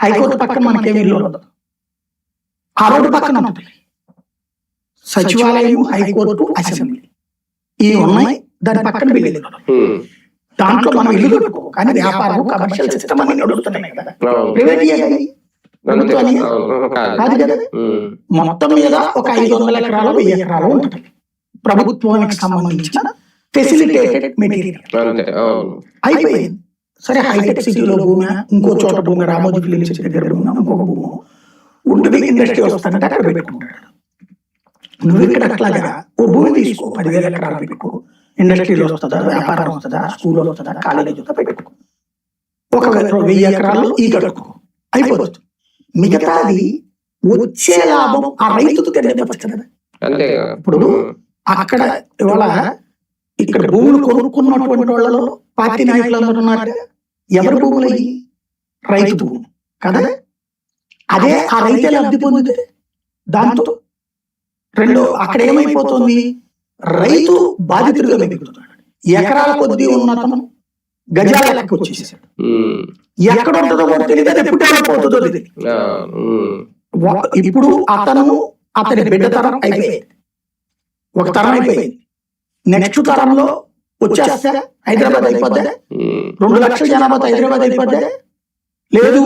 High court పక్కన మనకేమి ఇల్లు ఉండదు, ఆ రోడ్డు పక్కన ఉంటుంది సచివాలయం, హైకోర్టు, అసెంబ్లీ ఈ ఉన్నాయి. దాని పక్కన బిల్డింగ్ దాంట్లో మనం ఇల్లు కట్టుకో, కానీ వ్యాపారం కమర్షియల్ సిస్టమ్ అని నడుస్తున్నాయి కదా, ప్రైవేట్ కాదు కదా. మొత్తం మీద ఒక 500 ఎకరాలు 1000 ఎకరాలు ఉంటుంది ప్రభుత్వానికి సంబంధించిన ఫెసిలిటేటెడ్ మెటీరియల్. అయిపోయింది. సరే, హైటెక్ సిటీలో భూమి, ఇంకో చోట భూమి, రామోజీ ఫిలిం సిటీ దగ్గర భూమి, ఇంకొక భూమి ఉంటుంది, ఇండస్ట్రీ వస్తుందంటే అక్కడ పెట్టుకుంటాడు. నువ్వు ఇక్కడ అట్లాగా ఓ భూమి తీసుకో, 10,000 ఎకరాలు పెట్టుకో, ఇండస్ట్రీలో వస్తుందా, వ్యాపారం వస్తుందా, స్కూల్ వస్తుందా, కాలేజీ వస్తుందా పెట్టుకో, ఒక 1000 ఎకరాలు ఈ కట్టుకో, అయిపోతుంది. మిగతాది వచ్చే లాభం ఆ రైతుకు తెలియవచ్చు కదా. ఇప్పుడు అక్కడ ఇవాళ ఇక్కడ భూములు కొనుక్కున్నటువంటి వాళ్ళలో పార్టీ నాయకులందరూ ఉన్నారు. ఎవరి భూములు అయ్యి? రైతు భూములు కదా. అదే ఆ రైతే లబ్ధి పొందితే దాంతో రెండు అక్కడ ఏమైపోతుంది, రైతు బాధితుడిగా మిగులుతున్నాడు. ఎకరాల కొద్దీ ఉన్నతను గజాల లెక్కకు వచ్చేసాడు. ఎక్కడ ఉంటుందో కూడా తెలియదు, అది ఎప్పుడు పోతుందో తెలియదు. ఇప్పుడు అతని బిడ్డ తరం అయిపోయింది, ఒక తరం అయిపోయింది. నెక్స్ట్ తరంలో వచ్చేస్తా హైదరాబాద్ అయిపోద్దా, 2 లక్షల జనాభాతో హైదరాబాద్ అయిపోద్దా, లేదు